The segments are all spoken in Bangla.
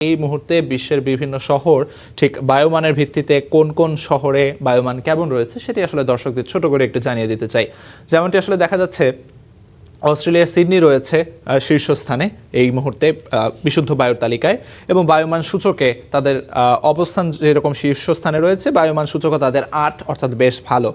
এই মুহূর্তে বিশ্বের বিভিন্ন শহর ঠিক বায়ুমানের ভিত্তিতে কোন কোন শহরে বায়ুমান কেমন রয়েছে সেটি আসলে দর্শকদের ছোট করে একটু জানিয়ে দিতে চাই। যেমনটি আসলে দেখা যাচ্ছে অস্ট্রেলিয়ার সিডনি রয়েছে শীর্ষস্থানে এই মুহূর্তে বিশুদ্ধ বায়ুর তালিকায়, এবং বায়ুমান সূচকে তাদের অবস্থান যেরকম শীর্ষস্থানে রয়েছে, বায়ুমান সূচকও তাদের 8 অর্থাৎ বেশ ভালো,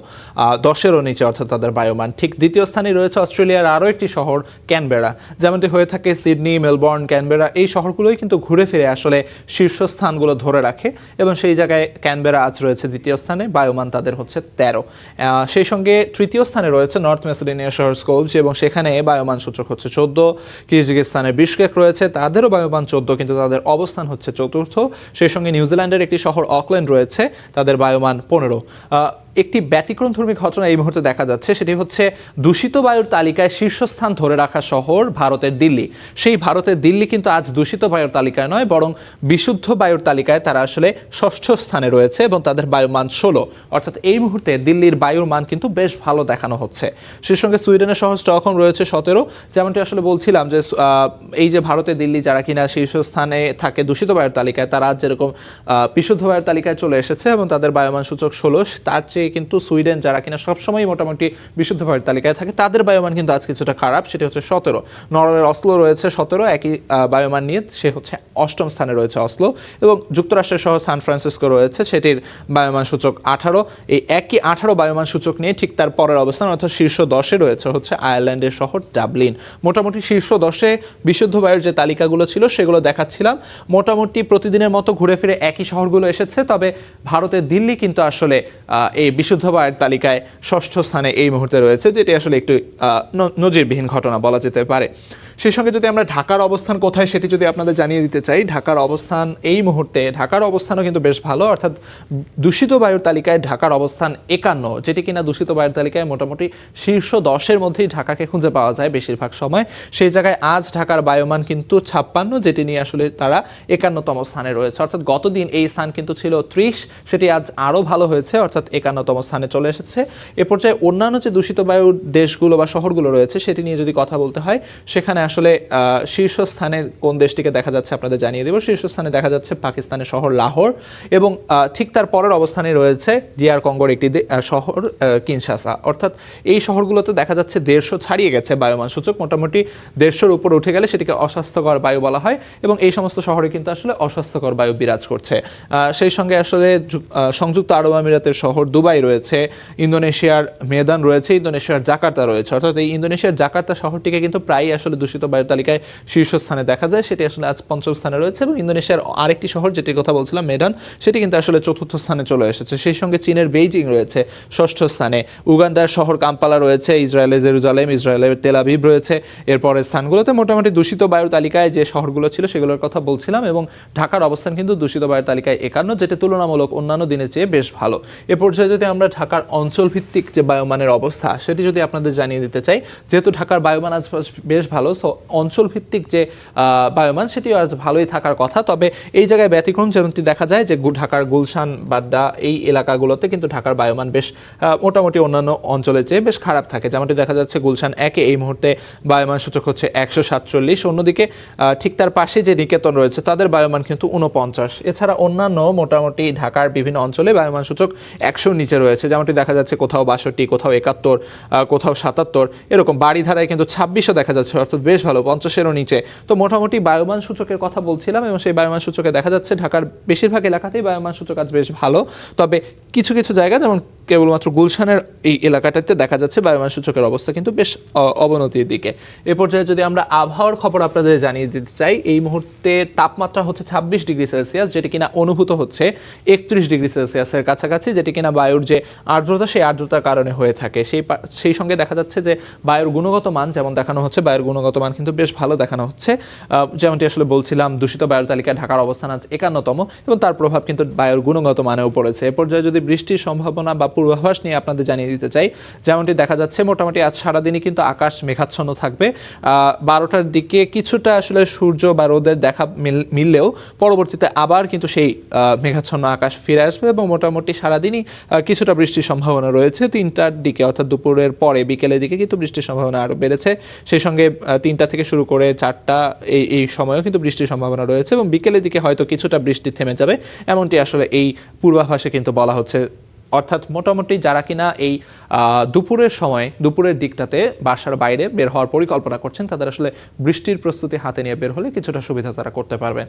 10-এরও নিচে অর্থাৎ তাদের বায়ুমান। ঠিক দ্বিতীয় স্থানে রয়েছে অস্ট্রেলিয়ার আরও একটি শহর ক্যানবেরা। যেমনটি হয়ে থাকে সিডনি, মেলবোর্ন, ক্যানবেরা এই শহরগুলোই কিন্তু ঘুরে ফিরে আসলে শীর্ষস্থানগুলো ধরে রাখে, এবং সেই জায়গায় ক্যানবেরা আজ রয়েছে দ্বিতীয় স্থানে, বায়ুমান তাদের হচ্ছে 13। সেই সঙ্গে তৃতীয় স্থানে রয়েছে নর্থ ম্যাসেডোনিয়া শহর স্কোপজ, এবং সেখানে বায়ুমান সূচক হচ্ছে 14। কিরগিজস্তানের বিশকেক রয়েছে, তাদেরও বায়ুমান 14, কিন্তু তাদের অবস্থান হচ্ছে চতুর্থ। সেই সঙ্গে নিউজিল্যান্ডের একটি শহর অকল্যান্ড রয়েছে, তাদের বায়ুমান 15। একটি ব্যতিক্রমধর্মী ঘটনা এই মুহূর্তে দেখা যাচ্ছে, সেটি হচ্ছে দূষিত বায়ুর তালিকায় শীর্ষস্থান ধরে রাখা শহর ভারতের দিল্লি। সেই ভারতের দিল্লি কিন্তু আজ দূষিত বায়ুর তালিকায় নয়, বরং বিশুদ্ধ বায়ুর তালিকায় তারা আসলে 6ষ্ঠ স্থানে রয়েছে, এবং তাদের বায়ুমান 16। অর্থাৎ এই মুহূর্তে দিল্লির বায়ুর মান কিন্তু বেশ ভালো দেখানো হচ্ছে। সেই সঙ্গে সুইডেনের শহর স্টকহোম রয়েছে 17। যেমনটি আসলে বলছিলাম যে এই যে ভারতের দিল্লি যারা কিনা শীর্ষস্থানে থাকে দূষিত বায়ুর তালিকায়, তারা আজ যেরকম বিশুদ্ধ বায়ুর তালিকায় চলে এসেছে এবং তাদের বায়ুমান সূচক 16, তার চেয়ে কিন্তু সুইডেন যারা কিনা সবসময় মোটামুটি বিশুদ্ধ বায়ুর তালিকায় থাকে, তাদের বায়ুমান কিন্তু আজ কিছুটা খারাপ, সেটি হচ্ছে 17। নরওয়ের অসলো রয়েছে 17, একই বায়ুমান নিয়ে সে হচ্ছে 8ম স্থানে রয়েছে অসলো, এবং যুক্তরাষ্ট্রের শহর সান ফ্রান্সিসকো রয়েছে, সেটির বায়ুমান সূচক 18। এই একই 18 বায়ুমান সূচক নিয়ে ঠিক তার পরের অবস্থান অর্থাৎ শীর্ষ 10-এ রয়েছে হচ্ছে আয়ারল্যান্ডের শহর ডাবলিন। মোটামুটি শীর্ষ 10-এ বিশুদ্ধ বায়ুর যে তালিকাগুলো ছিল সেগুলো দেখাচ্ছিলাম, মোটামুটি প্রতিদিনের মতো ঘুরে ফিরে একই শহরগুলো এসেছে। তবে ভারতের দিল্লি কিন্তু আসলে এই বিশুদ্ধ বায়ুর তালিকায় 6ষ্ঠ স্থানে এই মুহূর্তে রয়েছে, যেটি আসলে একটু নজিরবিহীন ঘটনা বলা যেতে পারে। সেই সঙ্গে যদি আমরা ঢাকার অবস্থান কোথায় সেটি যদি আপনাদের জানিয়ে দিতে চাই, ঢাকার অবস্থান এই মুহূর্তে, ঢাকার অবস্থানও কিন্তু বেশ ভালো, অর্থাৎ দূষিত বায়ুর তালিকায় ঢাকার অবস্থান 51, যেটি কিনা দূষিত বায়ুর তালিকায় মোটামুটি শীর্ষ 10-এর মধ্যেই ঢাকাকে খুঁজে পাওয়া যায় বেশিরভাগ সময়। সেই জায়গায় আজ ঢাকার বায়ুমান কিন্তু 56, যেটি নিয়ে আসলে তারা 51তম স্থানে রয়েছে। অর্থাৎ গতদিন এই স্থান কিন্তু ছিল 30, সেটি আজ আরও ভালো হয়েছে, অর্থাৎ 51তম স্থানে চলে এসেছে। এ পর্যায়ে অন্যান্য যে দূষিত বায়ুর দেশগুলো বা শহরগুলো রয়েছে সেটি নিয়ে যদি কথা বলতে হয়, সেখানে আসলে শীর্ষস্থানে কোন দেশটিকে দেখা যাচ্ছে আপনাদের জানিয়ে দেব। শীর্ষস্থানে দেখা যাচ্ছে পাকিস্তানের শহর লাহোর, এবং ঠিক তার পরের অবস্থানে রয়েছে ডিআর কঙ্গোর একটি শহর কিনশাসা। অর্থাৎ এই শহরগুলোতে দেখা যাচ্ছে 150 ছাড়িয়ে গেছে বায়ুমান সূচক, মোটামুটি 150-এর উপর উঠে গেলে সেটিকে অস্বাস্থ্যকর বায়ু বলা হয়, এবং এই সমস্ত শহরে কিন্তু আসলে অস্বাস্থ্যকর বায়ু বিরাজ করছে। সেই সঙ্গে আসলে সংযুক্ত আরব আমিরাতের শহর দুবাই রয়েছে, ইন্দোনেশিয়ার মেদান রয়েছে, ইন্দোনেশিয়ার জাকার্তা রয়েছে। অর্থাৎ এই ইন্দোনেশিয়ার জাকার্তা শহরটিকে কিন্তু প্রায়ই আসলে দূষিত বায়ুর তালিকায় শীর্ষস্থানে দেখা যায়, সেটি আসলে আজ 5ম স্থানে রয়েছে। এবং ইন্দোনেশিয়ার আরেকটি শহর যেটির কথা বলছিলাম মেদান, সেটি কিন্তু আসলে 4র্থ স্থানে চলে এসেছে। সেই সঙ্গে চীনের বেইজিং রয়েছে 6ষ্ঠ স্থানে, উগান্ডার শহর কাম্পালা রয়েছে, ইসরায়েলের জেরুজালেম, ইসরায়েলের তেল আভিভ রয়েছে। এরপরের স্থানগুলোতে মোটামুটি দূষিত বায়ুর তালিকায় যে শহরগুলো ছিল সেগুলোর কথা বলছিলাম, এবং ঢাকার অবস্থান কিন্তু দূষিত বায়ুর তালিকায় 51, যেটি তুলনামূলক অন্যান্য দিনের চেয়ে বেশ ভালো। এ পর্যায়ে যদি আমরা ঢাকার অঞ্চলভিত্তিক যে বায়ুমানের অবস্থা সেটি যদি আপনাদের জানিয়ে দিতে চাই, যেহেতু ঢাকার বায়ুমান আজ বেশ ভালো, সো অঞ্চলভিত্তিক যে বায়ুমান সেটিও আজ ভালোই থাকার কথা। তবে এই জায়গায় ব্যতিক্রম যেমনটি দেখা যায় যে ঢাকার গুলশান, বাড্ডা এই এলাকাগুলোতে কিন্তু ঢাকার বায়ুমান বেশ মোটামুটি অন্যান্য অঞ্চলের চেয়ে বেশ খারাপ থাকে। যেমনটি দেখা যাচ্ছে গুলশান 1-এ এই মুহূর্তে বায়ুমান সূচক হচ্ছে 147, অন্যদিকে ঠিক তার পাশে যে নিকেতন রয়েছে তাদের বায়ুমান কিন্তু 49। এছাড়া অন্যান্য মোটামুটি ঢাকার বিভিন্ন অঞ্চলে বায়ুমান সূচক 100-র নিচে রয়েছে, যেমনটি দেখা যাচ্ছে কোথাও 62, কোথাও 71, কোথাও 77, এরকম বাড়িধারায় কিন্তু 26-ও দেখা যাচ্ছে, অর্থাৎ বেশ ভালো, 50-এরও নিচে। তো মোটামুটি বায়ুমান সূচকের কথা বলছিলাম, এবং সেই বায়ুমান সূচকে দেখা যাচ্ছে ঢাকার বেশিরভাগ এলাকাতেই বায়ুমান সূচক আজ বেশ ভালো। তবে কিছু কিছু জায়গা যেমন কেবলমাত্র গুলশানের এই এলাকাটাতে দেখা যাচ্ছে বায়ুমান সূচকের অবস্থা কিন্তু বেশ অবনতির দিকে। এ পর্যায়ে যদি আমরা আবহাওয়ার খবর আপনাদের জানিয়ে দিতে চাই, এই মুহূর্তে তাপমাত্রা হচ্ছে 26 ডিগ্রি সেলসিয়াস, যেটি কিনা অনুভূত হচ্ছে 31 ডিগ্রি সেলসিয়াসের কাছাকাছি, যেটি কিনা বায়ুর যে আর্দ্রতা সেই আর্দ্রতার কারণে হয়ে থাকে। সেই সঙ্গে দেখা যাচ্ছে যে বায়ুর গুণগত মান যেমন দেখানো হচ্ছে, বায়ুর গুণগত মান কিন্তু বেশ ভালো দেখানো হচ্ছে। যেমনটি আসলে বলছিলাম, দূষিত বায়ুর তালিকায় ঢাকার অবস্থান আজ 51তম, এবং তার প্রভাব কিন্তু বায়ুর গুণগত মানেও পড়েছে। এ পর্যায়ে যদি বৃষ্টির সম্ভাবনা বা পূর্বাভাস নিয়ে আপনাদের জানিয়ে দিতে চাই। যেমনটি দেখা যাচ্ছে মোটামুটি আজ সারাদিনই কিন্তু আকাশ মেঘাচ্ছন্ন থাকবে। 12টার দিকে কিছুটা আসলে সূর্য বা রোদের দেখা মিললেও পরবর্তীতে আবার কিন্তু সেই মেঘাচ্ছন্ন আকাশ ফিরে আসবে এবং মোটামুটি সারাদিনই কিছুটা বৃষ্টির সম্ভাবনা রয়েছে। 3টার দিকে অর্থাৎ দুপুরের পরে বিকেলের দিকে কিন্তু বৃষ্টির সম্ভাবনা আরও বেড়েছে। সেই সঙ্গে 3টা থেকে শুরু করে 4টা এই সময়ও কিন্তু বৃষ্টির সম্ভাবনা রয়েছে এবং বিকেলের দিকে হয়তো কিছুটা বৃষ্টি থেমে যাবে, এমনটি আসলে এই পূর্বাভাসে কিন্তু বলা হচ্ছে। অর্থাৎ মোটামুটি যারা কিনা এই দুপুরের দিকটাতে বাসার বাইরে বের হওয়ার পরিকল্পনা করছেন, তাদের আসলে বৃষ্টির প্রস্তুতি হাতে নিয়ে বের হলে কিছুটা সুবিধা তারা করতে পারবেন।